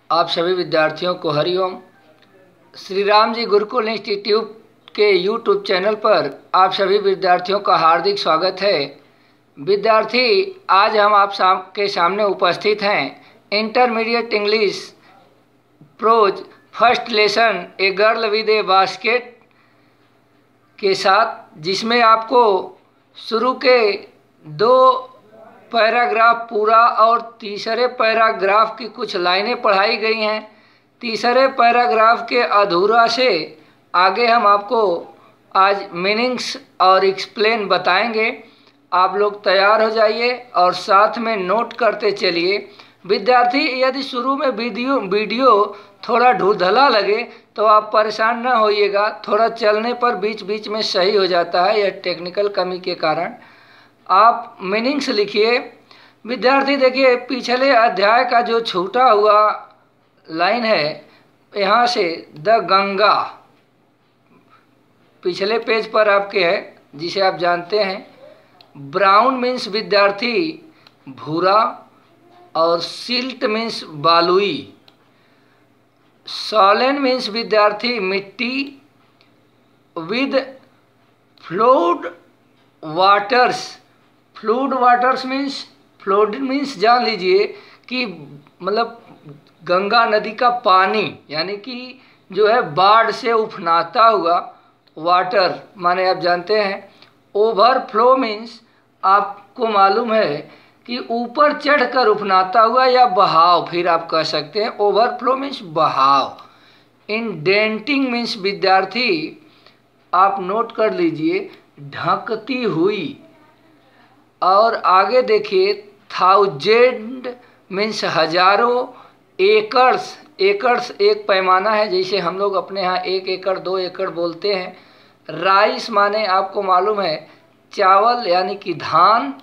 आप सभी विद्यार्थियों को हरिओम। श्री राम जी गुरुकुल इंस्टीट्यूट के यूट्यूब चैनल पर आप सभी विद्यार्थियों का हार्दिक स्वागत है। विद्यार्थी, आज हम आप के सामने उपस्थित हैं intermediate English pros first lesson a girl with A basket के साथ, जिसमें आपको शुरू के 2 पैराग्राफ पूरा और तीसरे पैराग्राफ की कुछ लाइनें पढ़ाई गई हैं। तीसरे पैराग्राफ के अधूरा से आगे हम आपको आज मीनिंग्स और एक्सप्लेन बताएंगे। आप लोग तैयार हो जाइए और साथ में नोट करते चलिए। विद्यार्थी, यदि शुरू में वीडियो थोड़ा ढूंढला लगे तो आप परेशान न होइएगा। थोड़ा चलने पर बीच बीच में सही हो जाता है, यह टेक्निकल कमी के कारण। आप मीनिंग्स लिखिए। विद्यार्थी देखिए, पिछले अध्याय का जो छूटा हुआ लाइन है यहाँ से, द गंगा पिछले पेज पर आपके है, जिसे आप जानते हैं। ब्राउन मीन्स विद्यार्थी भूरा और सिल्ट मीन्स बालुई। सॉलेन मीन्स विद्यार्थी मिट्टी। With flowed waters, fluid waters means, flowed means जान लीजिए कि मतलब गंगा नदी का पानी, यानी कि जो है बाढ़ से उफनाता हुआ। वाटर माने आप जानते हैं। ओवरफ्लो मीन्स आपको मालूम है कि ऊपर चढ़कर उफनाता हुआ या बहाव, फिर आप कह सकते हैं ओवरफ्लो मीन्स बहाव। इंडेंटिंग मीन्स विद्यार्थी आप नोट कर लीजिए, ढकती हुई। और आगे देखिए, थाउजेंड मीन्स हजारों। एकर्स, एकर्स एक पैमाना है, जैसे हम लोग अपने यहाँ 1 एकड़ 2 एकड़ बोलते हैं। राइस माने आपको मालूम है चावल यानी कि धान।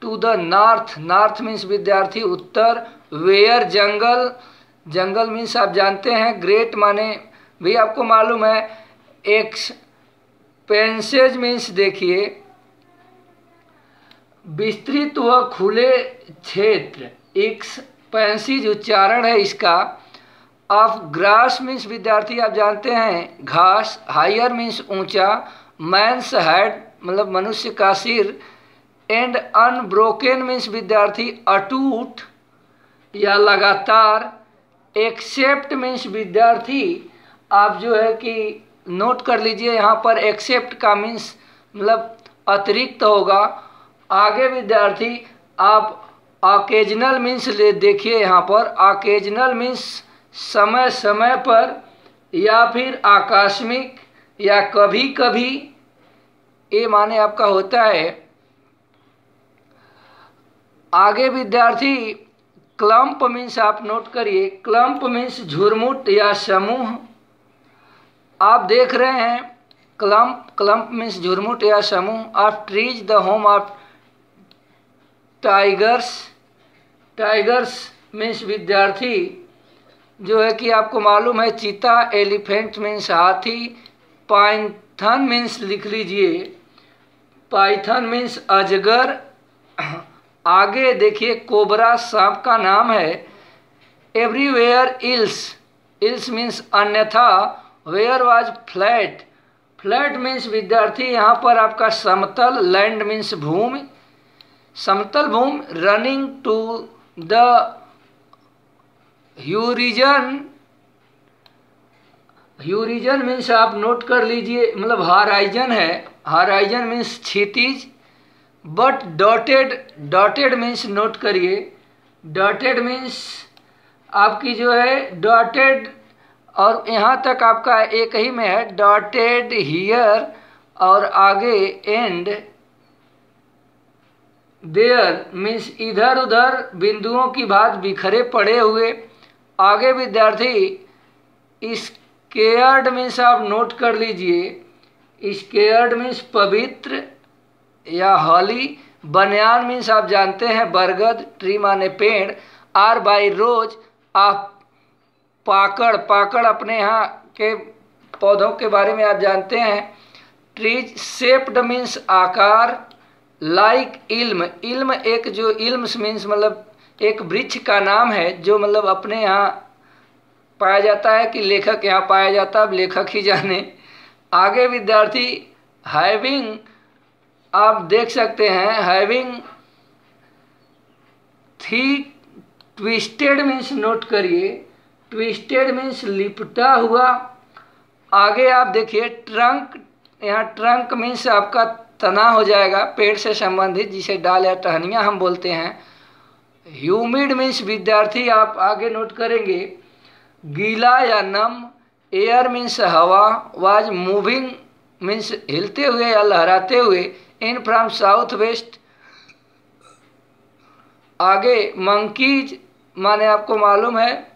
To the north, north means विद्यार्थी उत्तर। वेयर जंगल, जंगल मीन्स आप जानते हैं। ग्रेट माने भी आपको मालूम है। एक्सपेंसेज मीन्स देखिए विस्तृत व खुले क्षेत्र। एक्सपेंसिज उच्चारण है इसका। ऑफ ग्रास मीन्स विद्यार्थी आप जानते हैं घास। हायर मीन्स ऊंचा। मैंस हेड मतलब मनुष्य का सिर। एंड अनब्रोकन मीन्स विद्यार्थी अटूट या लगातार। एक्सेप्ट मीन्स विद्यार्थी आप जो है कि नोट कर लीजिए, यहाँ पर एक्सेप्ट का मीन्स मतलब अतिरिक्त होगा। आगे विद्यार्थी आप ऑकेजनल मीन्स ले देखिए, यहाँ पर ऑकेजनल मीन्स समय समय पर या फिर आकस्मिक या कभी कभी, ये माने आपका होता है। आगे विद्यार्थी क्लम्प मीन्स आप नोट करिए, क्लम्प मीन्स झुरमुट या समूह। आप देख रहे हैं क्लम्प, क्लम्प मीन्स झुरमुट या समूह। Of trees the home of tigers. Tigers means विद्यार्थी जो है कि आपको मालूम है चीता। एलिफेंट मीन्स हाथी। पाइथन मीन्स लिख लीजिए, पाइथन मीन्स अजगर। आगे देखिए, कोबरा सांप का नाम है। एवरीवेयर इल्स, इल्स मीन्स अन्यथा। Where was flat, flat means विद्यार्थी यहाँ पर आपका समतल। लैंड मीन्स भूमि, समतल भूमि। Running to the horizon, horizon means आप नोट कर लीजिए मतलब हाराइजन है। हाराइजन मीन्स क्षितिज। But dotted, dotted means note करिए, डॉटेड मीन्स आपकी जो है डॉटेड, और यहाँ तक आपका एक ही में है डॉटेड हियर, और आगे एंड देयर मीन्स इधर उधर बिंदुओं की भांति बिखरे पड़े हुए। आगे विद्यार्थी स्केयर्ड मीन्स आप नोट कर लीजिए, स्केयर्ड मीन्स पवित्र या हॉली। बनियान मीन्स आप जानते हैं बरगद। ट्री माने पेड़। आर बाई रोज ऑफ पाकड़, पाकड़ अपने यहाँ के पौधों के बारे में आप जानते हैं। ट्रीज शेप्ड मीन्स आकार। लाइक इल्म, इल्म एक जो इल्म मीन्स मतलब एक वृक्ष का नाम है जो मतलब अपने यहाँ पाया जाता है कि लेखक यहाँ पाया जाता है, अब लेखक ही जाने। आगे विद्यार्थी हैविंग, आप देख सकते हैं having thick twisted means, note करिए, ट्विस्टेड मीन्स लिपटा हुआ। आगे आप देखिए ट्रंक, यहाँ ट्रंक मीन्स आपका तना हो जाएगा, पेड़ से संबंधित, जिसे डाल या टहनियाँ हम बोलते हैं। ह्यूमिड मीन्स विद्यार्थी आप आगे नोट करेंगे गीला या नम। एयर मीन्स हवा। वाज मूविंग मीन्स हिलते हुए या लहराते हुए। In from south west. आगे मंकीज माने आपको मालूम है,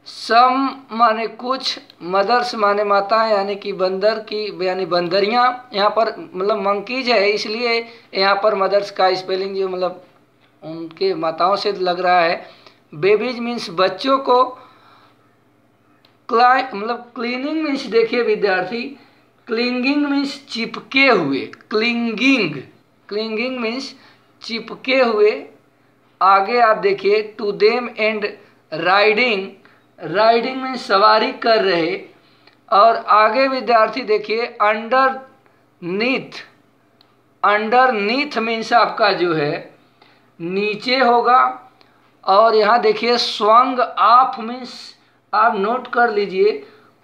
सम माने कुछ, मदर्स माने माताएं यानी कि बंदर की यानी बंदरियां, यहाँ पर मतलब मंकीज है इसलिए यहाँ पर मदर्स का स्पेलिंग जो मतलब उनके माताओं से लग रहा है। बेबीज मीन्स बच्चों को। मतलब क्लीनिंग मीन्स देखिए विद्यार्थी, क्लिंगिंग मीन्स चिपके हुए, क्लिंगिंग, क्लिंगिंग मीन्स चिपके हुए। आगे आप देखिए to them and riding, riding means सवारी कर रहे। और आगे विद्यार्थी देखिए underneath, underneath means आपका जो है नीचे होगा। और यहाँ देखिए स्वंग ऑफ मीन्स आप नोट कर लीजिए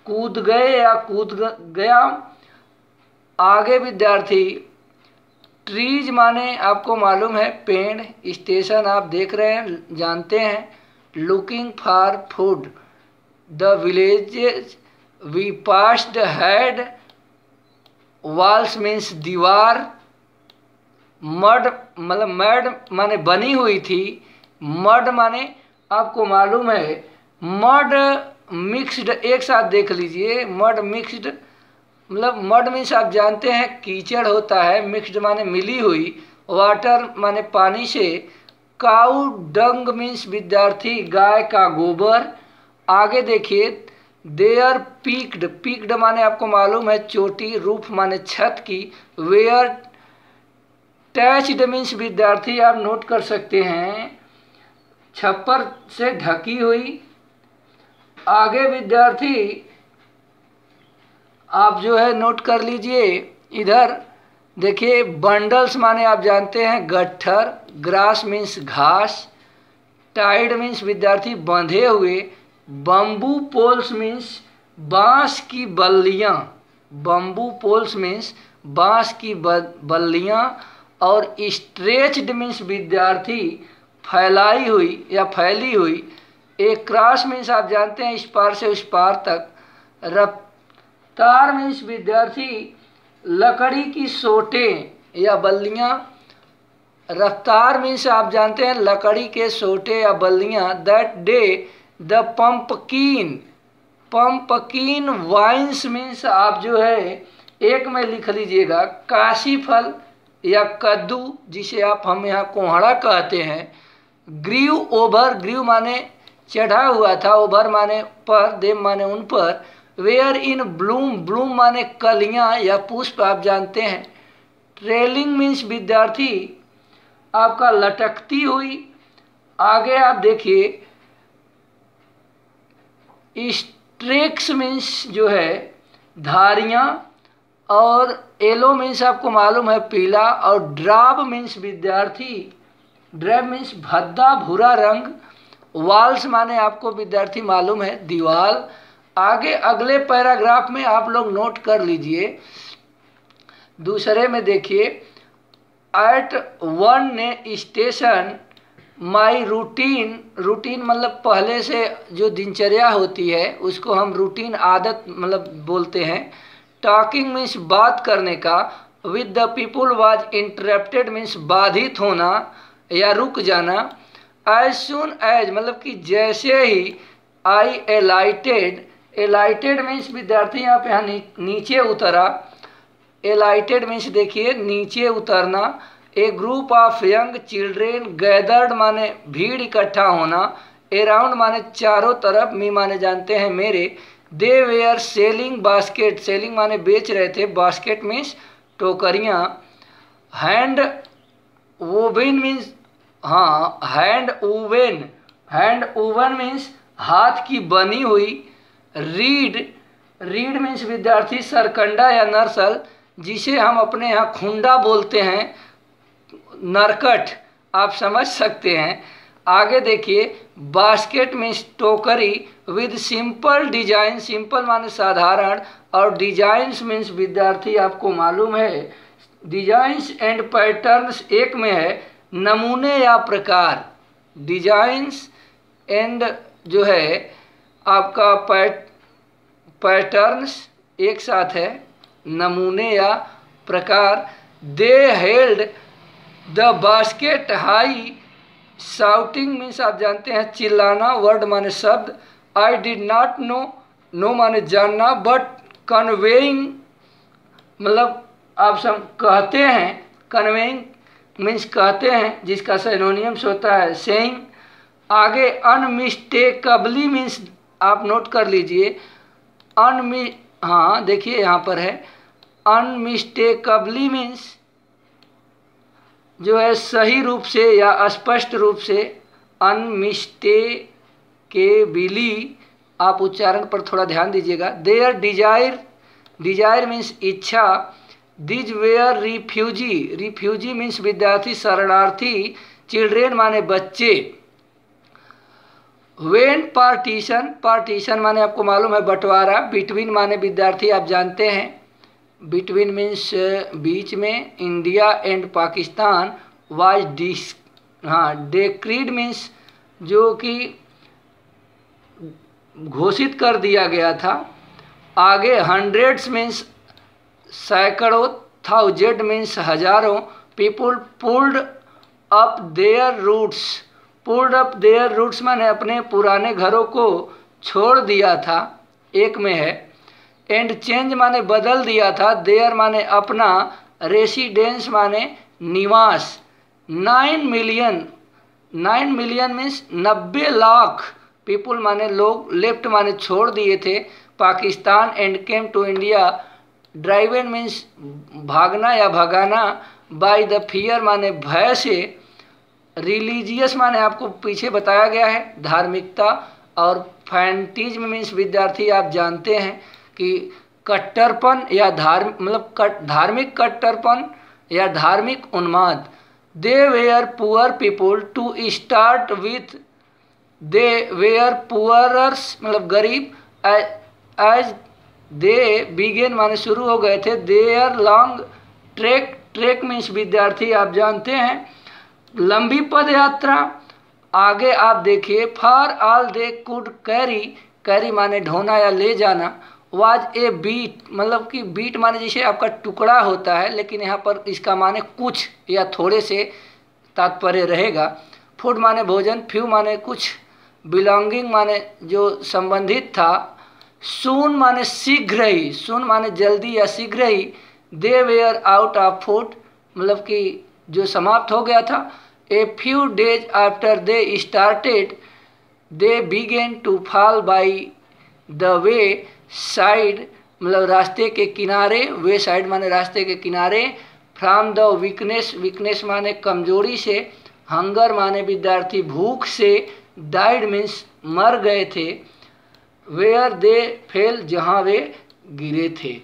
कूद गए या कूद गया। आगे विद्यार्थी ट्रीज माने आपको मालूम है पेड़। स्टेशन आप देख रहे हैं, जानते हैं। Looking for food. The villages we passed had walls means दीवार। मड मतलब मड माने बनी हुई थी। मड माने आपको मालूम है मड मिक्स्ड, एक साथ देख लीजिए मड मिक्स्ड, मतलब मड मीन्स आप जानते हैं कीचड़ होता है, मिक्स्ड माने मिली हुई। वाटर माने पानी से। काऊ डंग मीन्स विद्यार्थी गाय का गोबर। आगे देखिए देयर पीक्ड, पीक्ड माने आपको मालूम है चोटी, रूफ माने छत की। वेयर टैच्ड मीन्स विद्यार्थी आप नोट कर सकते हैं छप्पर से ढकी हुई। आगे विद्यार्थी आप जो है नोट कर लीजिए, इधर देखिए बंडल्स माने आप जानते हैं गट्ठर। ग्रास मीन्स घास। टाइड मीन्स विद्यार्थी बंधे हुए। बम्बू पोल्स मीन्स बांस की बल्लियाँ, बम्बू पोल्स मीन्स बांस की बल्लियाँ। और स्ट्रेच्ड मीन्स विद्यार्थी फैलाई हुई या फैली हुई। एक क्रॉस मीन्स आप जानते हैं इस पार से उस पार तक। रफ्तार मीन्स विद्यार्थी लकड़ी की सोटें या बल्लियाँ। रफ्तार मीन्स आप जानते हैं लकड़ी के सोटे या बल्लियाँ। That day the pumpkin, pumpkin vines means आप जो है एक में लिख लीजिएगा काशी फल या कद्दू, जिसे आप हम यहाँ कोहड़ा कहते हैं। ग्रीव ओवर, ग्रीव माने चढ़ा हुआ था, ओवर माने पर, देम माने उन पर। वेयर इन ब्लूम, ब्लूम माने कलियाँ या पुष्प आप जानते हैं। ट्रेलिंग मीन्स विद्यार्थी आपका लटकती हुई। आगे आप देखिए स्ट्रेक्स मीन्स जो है धारियाँ। और येलो मीन्स आपको मालूम है पीला। और ड्राब मीन्स विद्यार्थी, ड्राब मीन्स भद्दा भूरा रंग। वॉल्स माने आपको विद्यार्थी मालूम है दीवाल। आगे अगले पैराग्राफ में आप लोग नोट कर लीजिए, दूसरे में देखिए एट वन ने स्टेशन माई रूटीन, रूटीन मतलब पहले से जो दिनचर्या होती है उसको हम रूटीन आदत मतलब बोलते हैं। टॉकिंग मीन्स बात करने का। With the people was interrupted means बाधित होना या रुक जाना। एज सुन एज मतलब कि जैसे ही आई एलाइटेड, एलाइटेड मीन्स विद्यार्थी आप यहाँ नीचे उतरा। एलाइटेड मीन्स देखिए नीचे उतरना। A group of young children gathered माने भीड़ इकट्ठा होना। अराउंड माने चारों तरफ। मी माने जानते हैं मेरे। दे वेयर सेलिंग बास्केट, सेलिंग माने बेच रहे थे, बास्केट मीन्स टोकरियाँ। हैंड वोवेन मीन्स हाँ hand oven, hand oven means हाथ की बनी हुई रीड, रीड मीन्स विद्यार्थी सरकंडा या नरसल, जिसे हम अपने यहाँ खुंडा बोलते हैं, नरकट, आप समझ सकते हैं। आगे देखिए, बास्केट मीन्स टोकरी विद सिंपल डिजाइन, सिंपल माने साधारण, और डिजाइन्स मीन्स विद्यार्थी आपको मालूम है डिजाइन्स एंड पैटर्न्स एक में है, नमूने या प्रकार। डिजाइन्स एंड जो है आपका पैटर्न्स एक साथ है, नमूने या प्रकार। They held the basket high, shouting means आप जानते हैं चिल्लाना, वर्ड माने शब्द। I did not know, know माने जानना, बट कन्वेइंग मतलब आप सब कहते हैं, कन्वेइंग मीन्स कहते हैं, जिसका सिनोनिम्स होता है सेइंग। आगे अनमिस्टेकबली मीन्स आप नोट कर लीजिए, हाँ देखिए यहाँ पर है, अनमिस्टेकबली मीन्स जो है सही रूप से या स्पष्ट रूप से, अनमिस्टेकेबली आप उच्चारण पर थोड़ा ध्यान दीजिएगा। देयर डिजायर, डिजायर मीन्स इच्छा। These were refugee, refugee means विद्यार्थी शरणार्थी। चिल्ड्रेन माने बच्चे। वेन पार्टीशन, पार्टीशन माने आपको मालूम है बंटवारा। बिटवीन माने विद्यार्थी आप जानते हैं, बिटवीन मीन्स बीच में। India and Pakistan was decreed means जो कि घोषित कर दिया गया था। आगे हंड्रेड्स मीन्स सैकड़ों, थाउजेंड मीन्स हजारों। People pulled up their roots, pulled up their roots माने अपने पुराने घरों को छोड़ दिया था, एक में है। एंड चेंज माने बदल दिया था, देयर माने अपना, रेसिडेंस माने निवास। 9 million, 9 million means 90 lakh. People माने लोग, लेफ्ट माने छोड़ दिए थे Pakistan. And came to India, driven means भागना या भगाना। बाय द फियर माने भय से। रिलीजियस माने आपको पीछे बताया गया है, धार्मिकता। और फैंटिज्म मीन्स विद्यार्थी आप जानते हैं कि कट्टरपन या धार्मिक कट्टरपन या धार्मिक उन्माद। They were poor people to start with, they were poorers मतलब गरीब। एज दे बिगेन माने शुरू हो गए थे। Their long track, track means विद्यार्थी आप जानते हैं लंबी पद यात्रा। आगे आप देखिए, for all they could carry, carry माने ढोना या ले जाना। वाज ए बीट, मतलब कि बीट माने जैसे आपका टुकड़ा होता है, लेकिन यहाँ पर इसका माने कुछ या थोड़े से तात्पर्य रहेगा। फूड माने भोजन, फ्यू माने कुछ, बिलोंगिंग माने जो संबंधित था। सून माने शीघ्र ही, सून माने जल्दी या शीघ्र ही। They were out of food मतलब कि जो समाप्त हो गया था। A few days after they started, they began to fall by the way side मतलब रास्ते के किनारे। वे साइड माने रास्ते के किनारे। फ्रॉम द वीकनेस, वीकनेस माने कमजोरी से। हंगर माने विद्यार्थी भूख से। डाइड मीन्स मर गए थे। वेयर दे फेल, जहाँ वे गिरे थे।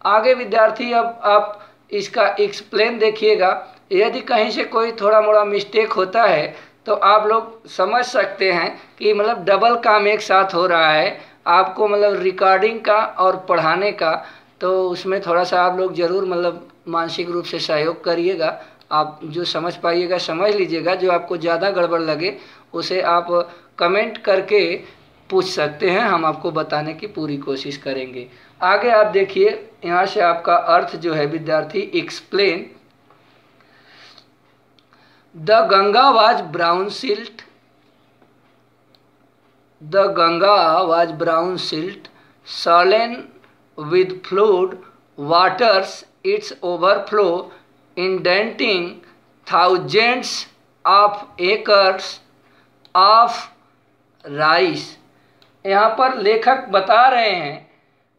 आगे विद्यार्थी अब आप इसका एक्सप्लेन देखिएगा। यदि कहीं से कोई थोड़ा मोड़ा मिस्टेक होता है तो आप लोग समझ सकते हैं कि मतलब डबल काम एक साथ हो रहा है आपको, मतलब रिकॉर्डिंग का और पढ़ाने का। तो उसमें थोड़ा सा आप लोग ज़रूर मतलब मानसिक रूप से सहयोग करिएगा। आप जो समझ पाइएगा समझ लीजिएगा, जो आपको ज़्यादा गड़बड़ लगे उसे आप कमेंट करके पूछ सकते हैं, हम आपको बताने की पूरी कोशिश करेंगे। आगे आप देखिए, यहाँ से आपका अर्थ जो है विद्यार्थी explain. The Ganga was brown silt, the Ganga was brown silt, sullen with flood waters, its overflow indenting thousands of acres of rice। यहाँ पर लेखक बता रहे हैं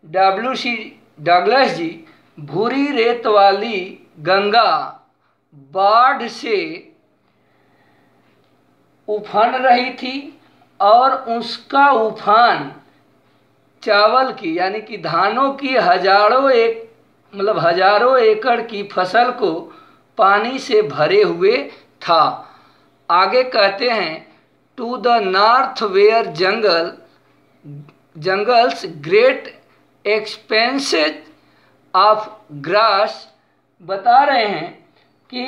W.C. डगलस जी, भूरी रेत वाली गंगा बाढ़ से उफन रही थी और उसका उफान चावल की यानी कि धानों की हजारों एकड़ की फसल को पानी से भरे हुए था। आगे कहते हैं to the north were jungles great expanses of grass, बता रहे हैं कि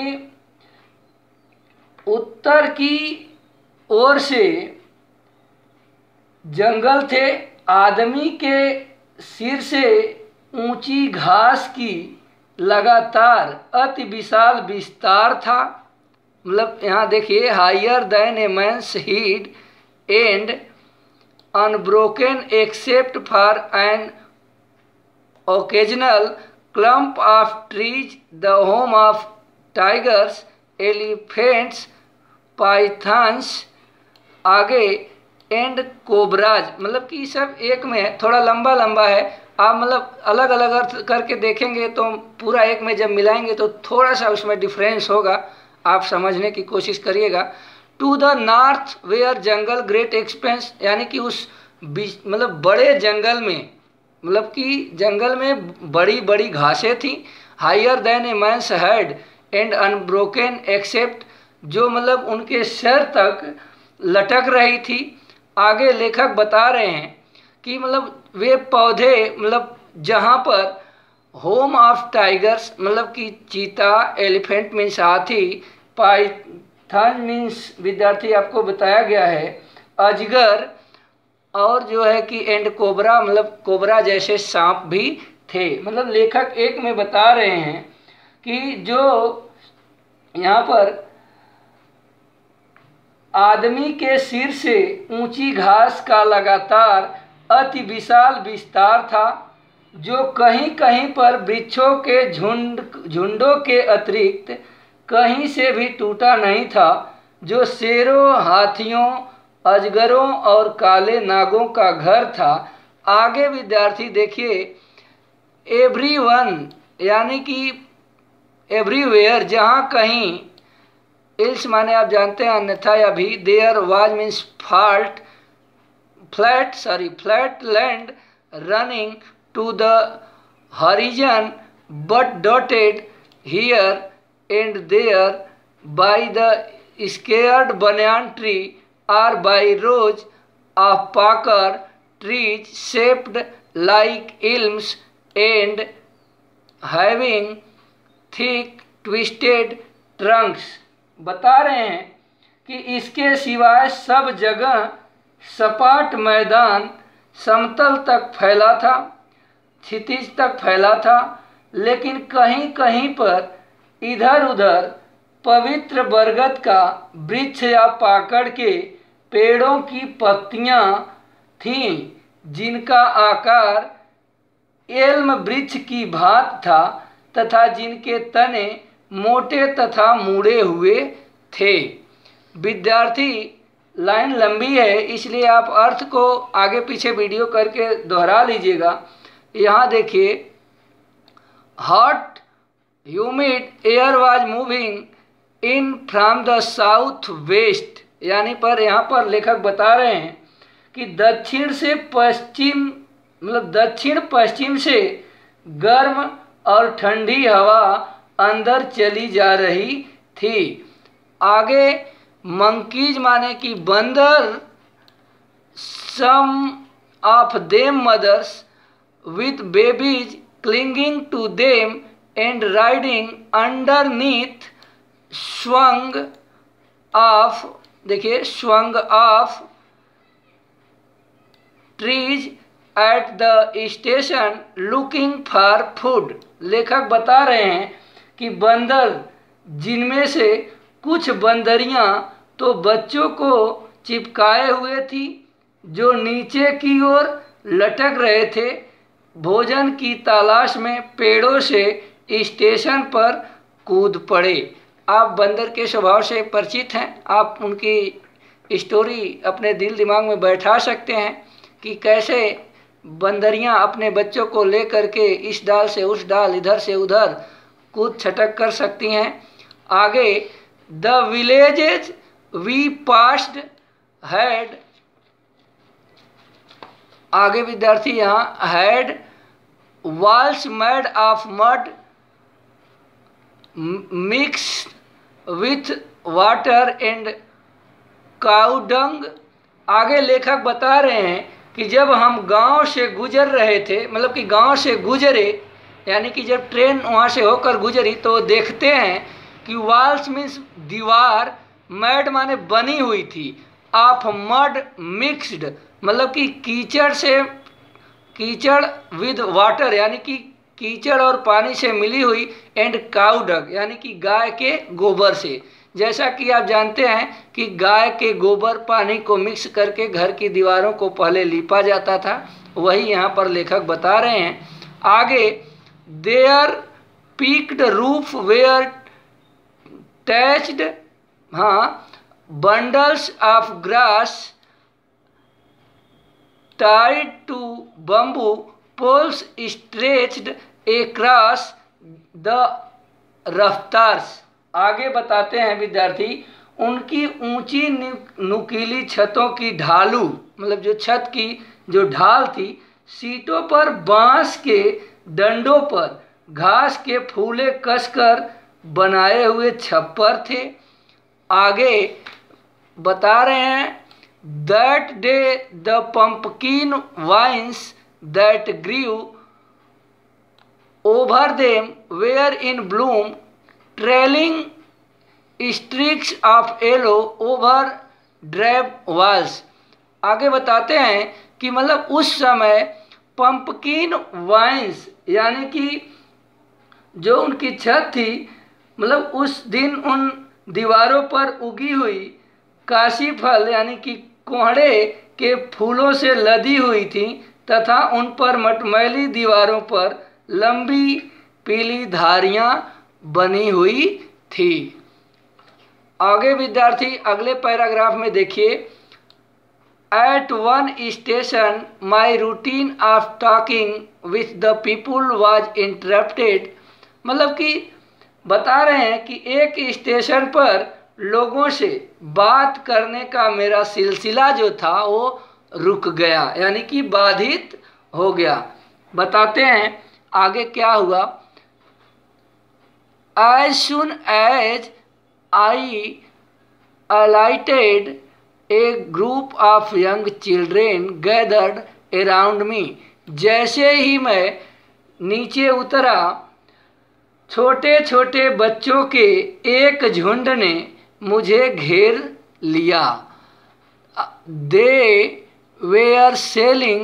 उत्तर की ओर से जंगल थे, आदमी के सिर से ऊंची घास की लगातार अति विशाल विस्तार था। मतलब यहाँ देखिए higher than a man's head and unbroken except for an occasional clump of trees, the home of tigers, elephants, pythons, आगे एंड कोबराज, मतलब कि सब एक में है, थोड़ा लंबा लंबा है। आप मतलब अलग अलग अर्थ करके देखेंगे तो पूरा एक में जब मिलाएंगे तो थोड़ा सा उसमें डिफरेंस होगा, आप समझने की कोशिश करिएगा। To the north were jungle great expanse, यानी कि उस मतलब बड़े जंगल में, मतलब कि जंगल में बड़ी बड़ी घासें थी। Higher than a man's head and unbroken except, जो मतलब उनके सर तक लटक रही थी। आगे लेखक बता रहे हैं कि मतलब वे पौधे, मतलब जहाँ पर होम ऑफ टाइगर्स, मतलब कि चीता, एलिफेंट मीन्स हाथी, पाइथन मीन्स विद्यार्थी आपको बताया गया है अजगर, और जो है कि एंड कोबरा, मतलब कोबरा जैसे सांप भी थे। मतलब लेखक एक में बता रहे हैं कि जो यहाँ पर आदमी के सिर से ऊंची घास का लगातार अति विशाल विस्तार था, जो कहीं कहीं पर वृक्षों के झुंडों के अतिरिक्त कहीं से भी टूटा नहीं था, जो शेरों, हाथियों, अजगरों और काले नागों का घर था। आगे विद्यार्थी देखिए एवरीवन, यानी कि एवरीवेयर, जहाँ कहीं, इल्स माने आप जानते हैं अन्यथा या भी, there was means flat land running to the horizon but dotted here and there by the scared banyan tree or by rows of pucker trees shaped like elms and having thick twisted trunks। बता रहे हैं कि इसके सिवाय सब जगह सपाट मैदान समतल तक फैला था, क्षितिज तक फैला था, लेकिन कहीं कहीं पर इधर उधर पवित्र बरगद का वृक्ष या पाकड़ के पेड़ों की पत्तियां थीं, जिनका आकार एल्म वृक्ष की भांति था तथा जिनके तने मोटे तथा मुड़े हुए थे। विद्यार्थी लाइन लंबी है, इसलिए आप अर्थ को आगे पीछे वीडियो करके दोहरा लीजिएगा। यहाँ देखिए hot humid air was moving in from the south west, यानी पर यहाँ पर लेखक बता रहे हैं कि दक्षिण से पश्चिम, मतलब दक्षिण पश्चिम से गर्म और ठंडी हवा अंदर चली जा रही थी। आगे मंकीज माने कि बंदर, some of them mothers with babies clinging to them and riding underneath swung of, देखिए swung of trees at the station looking for food। लेखक बता रहे हैं कि बंदर, जिनमें से कुछ बंदरियां तो बच्चों को चिपकाए हुए थी, जो नीचे की ओर लटक रहे थे, भोजन की तलाश में पेड़ों से स्टेशन पर कूद पड़े। आप बंदर के स्वभाव से परिचित हैं, आप उनकी स्टोरी अपने दिल दिमाग में बैठा सकते हैं कि कैसे बंदरियां अपने बच्चों को लेकर के इस डाल से उस डाल, इधर से उधर कूद छटक कर सकती हैं। आगे the villages we passed had आगे विद्यार्थी यहाँ had walls made of mud mixed with water and cow dung। आगे लेखक बता रहे हैं कि जब हम गांव से गुजर रहे थे, मतलब कि गांव से गुजरे, यानी कि जब ट्रेन वहाँ से होकर गुजरी तो देखते हैं कि वॉल्स मीन्स दीवार, मैड माने बनी हुई थी, ऑफ मड मिक्स्ड मतलब कि कीचड़ से, कीचड़ विद वाटर यानी कि कीचड़ और पानी से मिली हुई, एंड काउ डग यानी कि गाय के गोबर से। जैसा कि आप जानते हैं कि गाय के गोबर पानी को मिक्स करके घर की दीवारों को पहले लीपा जाता था, वही यहाँ पर लेखक बता रहे हैं। आगे देयर पीक्ड रूफ वेयर टैच्ड, हाँ, bundles of grass tied to bamboo poles stretched across the rafters। आगे बताते हैं विद्यार्थी, उनकी ऊंची नुकीली छतों की ढालू, मतलब जो छत की जो ढाल थी, सीटों पर बांस के डंडों पर घास के फूले कसकर बनाए हुए छप्पर थे। आगे बता रहे हैं that day the pumpkin vines that grew over them were in bloom, trailing streaks of yellow over drab walls। आगे बताते हैं कि मतलब उस समय पंपकिन वाइन्स यानी कि जो उनकी छत थी, मतलब उस दिन उन दीवारों पर उगी हुई काशी फल यानी कि कोहड़े के फूलों से लदी हुई थी, तथा उन पर मटमैली दीवारों पर लंबी पीली धारियां बनी हुई थी। आगे विद्यार्थी अगले पैराग्राफ में देखिए, at one station my routine of talking with the people was interrupted. मतलब कि बता रहे हैं कि एक स्टेशन पर लोगों से बात करने का मेरा सिलसिला जो था वो रुक गया, यानी कि बाधित हो गया। बताते हैं आगे क्या हुआ। As soon as I alighted, a group of young children gathered around me। जैसे ही मैं नीचे उतरा, छोटे छोटे बच्चों के एक झुंड ने मुझे घेर लिया। They were selling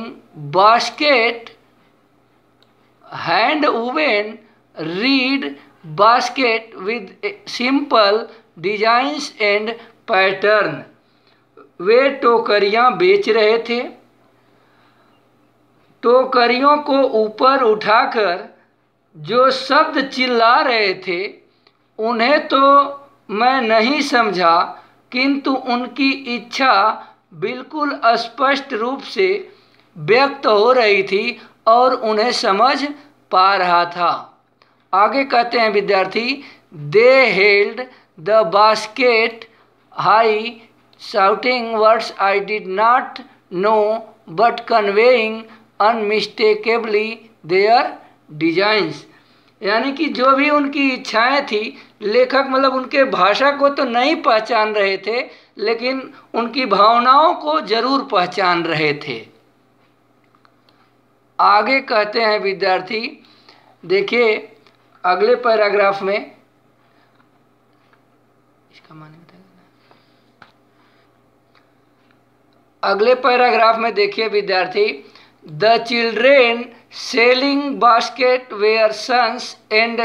basket, hand woven reed basket with simple designs and pattern। वे टोकरियां बेच रहे थे। टोकरियों को ऊपर उठाकर जो शब्द चिल्ला रहे थे उन्हें तो मैं नहीं समझा, किंतु उनकी इच्छा बिल्कुल स्पष्ट रूप से व्यक्त हो रही थी और उन्हें समझ पा रहा था। आगे कहते हैं विद्यार्थी, they held the basket high shouting words I did not know but conveying unmistakably their designs. यानी कि जो भी उनकी इच्छाएं थी, लेखक मतलब उनके भाषा को तो नहीं पहचान रहे थे, लेकिन उनकी भावनाओं को जरूर पहचान रहे थे। आगे कहते हैं विद्यार्थी, देखिए अगले पैराग्राफ में, इसका माने बताइए। अगले पैराग्राफ में देखिए विद्यार्थी, the children selling basket were sons and,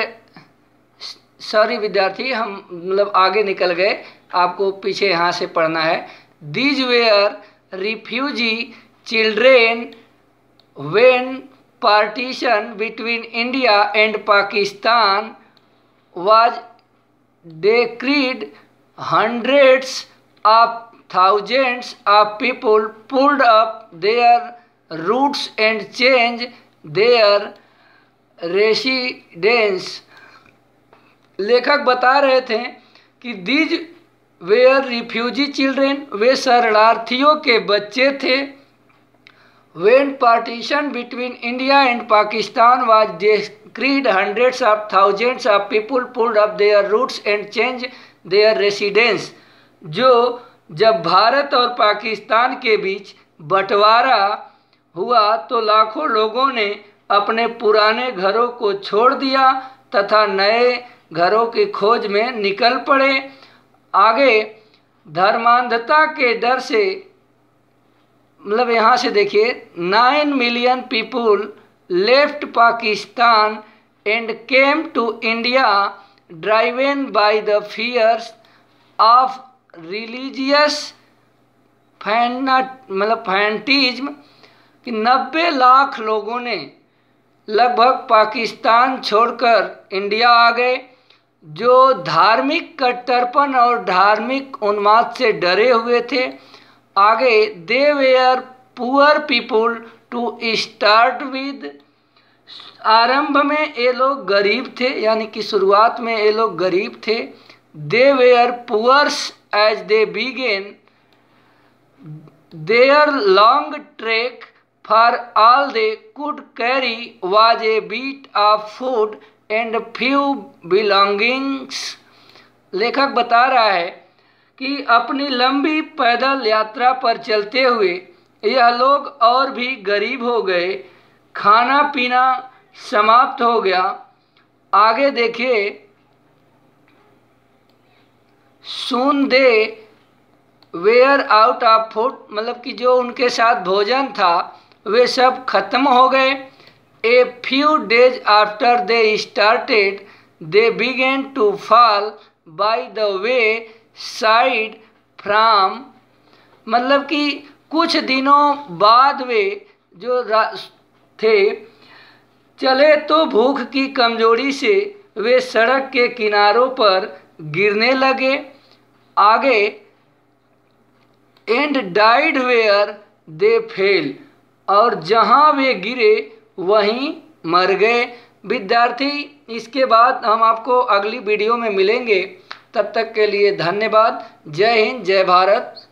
sorry विद्यार्थी हम मतलब आगे निकल गए, आपको पीछे यहाँ से पढ़ना है। These where refugee children when partition between India and Pakistan was decreed, hundreds of thousands of people pulled up their roots and changed their residence। लेखक बता रहे थे कि दीज वेयर रिफ्यूजी चिल्ड्रेन, वे शरणार्थियों के बच्चे थे, When partition between India and Pakistan was decreed, hundreds of thousands of people pulled up their roots and changed their residence. जब भारत और पाकिस्तान के बीच बंटवारा हुआ तो लाखों लोगों ने अपने पुराने घरों को छोड़ दिया तथा नए घरों की खोज में निकल पड़े। आगे धर्मांधता के डर से, मतलब यहाँ से देखिए, 9 million people left Pakistan and came to India driven by the fears of religious fanatism कि 90 लाख लोगों ने लगभग पाकिस्तान छोड़कर इंडिया आ गए, जो धार्मिक कट्टरपन और धार्मिक उन्माद से डरे हुए थे। आगे they were poor people to start with, आरंभ में ये लोग गरीब थे, यानी कि शुरुआत में ये लोग गरीब थे। They were poors as they begin their long trek for all they could carry was a bit of food and few belongings. लेखक बता रहा है कि अपनी लंबी पैदल यात्रा पर चलते हुए यह लोग और भी गरीब हो गए, खाना पीना समाप्त हो गया। आगे देखिए, सून दे वेयर आउट ऑफ फूड, मतलब कि जो उनके साथ भोजन था वे सब खत्म हो गए। A few days after they started they began to fall by the way side from, मतलब कि कुछ दिनों बाद वे जो थे चले तो भूख की कमजोरी से वे सड़क के किनारों पर गिरने लगे। आगे and died where they fell, और जहां वे गिरे वहीं मर गए। विद्यार्थी, इसके बाद हम आपको अगली वीडियो में मिलेंगे। तब तक के लिए धन्यवाद। जय हिंद, जय भारत।